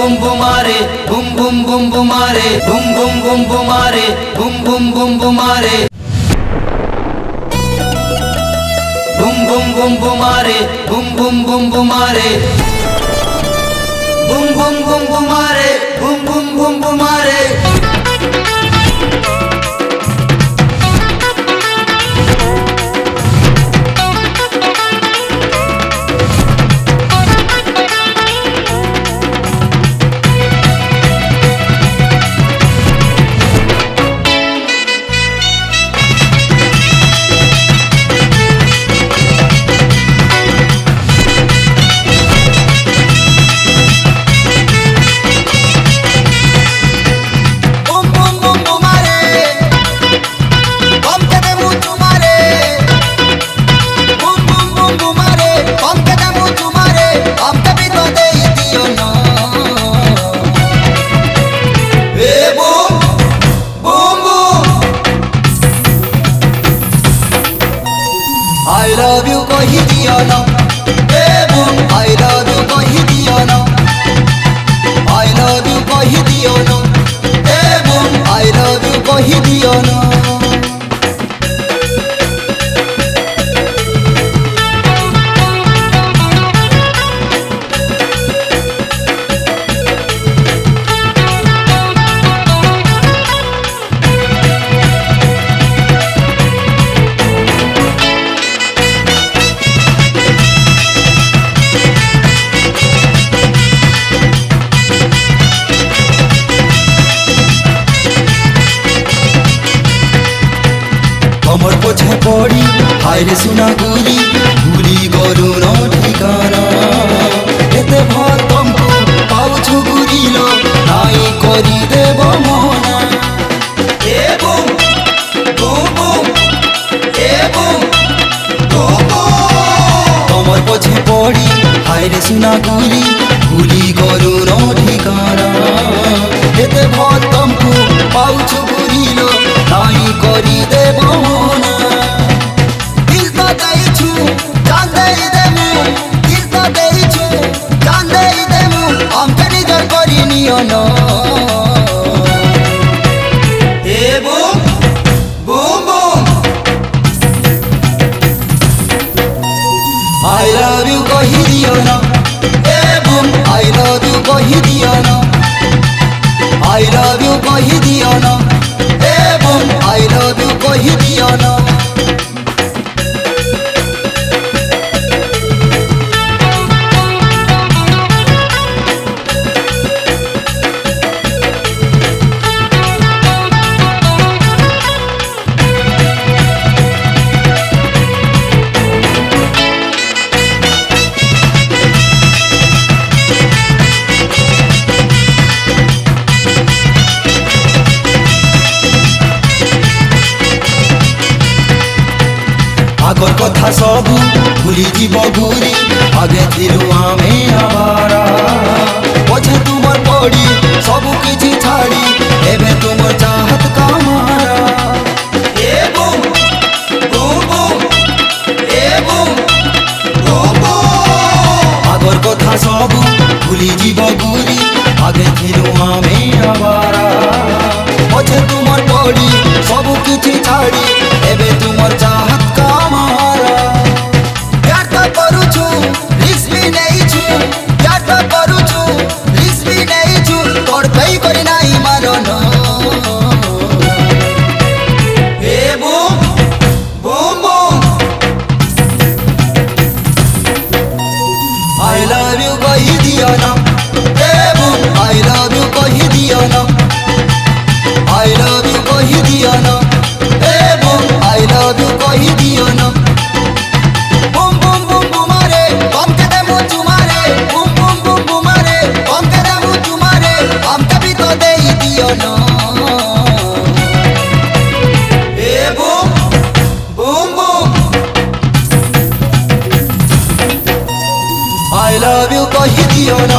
bum bumare, bum bum bum bumare, bum bum bum bumare, bum bum bum bumare, bum bum bum bumare, bum bum bum bumare, bum bum bum bumare, bum bum bum bumare. I love you कही दिया ना, I love you कही दिया ना, I love you कही दिया ना, I love you कही दिया ना. कमर पोछे पड़ी हायरे सुना गुरी गुरी गरु न ठिकाना एते भात तुमको पाउछु गुरीलो नाई करी देव मना. ए बूम बूम बूम, ए बूम बूम बूम. कमर पोछे पड़ी हायरे सुना गुरी गुरी गरु न ठिकाना एते भात तुमको पाउछु गुरीलो नाई करी देव मना. दिल तो देइछु जान देइ देमु, दिल तो देइछु जान देइ देमु, हमके निजर करी नियो न. ए boom boom boom. I love you कही दियो ना, I love you कही दियो ना, I love you कही दियो ना, I love you कही दियो ना. आगर कथा सबू भूली जीव घूरी आगे थिलु आमे आवारा पछे तुमर पड़ी सबू किछि छाड़ी एबे तुमर चाहत का मारा. ए बूम बूम बूम, ए बूम बूम बूम. आगर कथा सबू भूली जीव घूरी आगे थिलु आमे आवारा पछे तुमर पड़ी सबू किछि छाड़ी एबे तुमर चाहत का मारा. प्यार तो करू छु रिस्क भी नहीं छु, प्यार तो करू छु रिस्क भी नहीं छु, तोड़ कई करी नहीं मारो न. ए boom boom boom. I love you कही दिया ना, I love you कही दिया ना, I love you कही दिया ना, I love you कही दिया ना. Boom boom boom boomare, bum के दे मुँह चुमारे, boom boom boom boomare, bum के दे मुँह चुमारे, हम कभी तो दे ही दिया ना. ए boom boom boom. I love you कही दिया ना,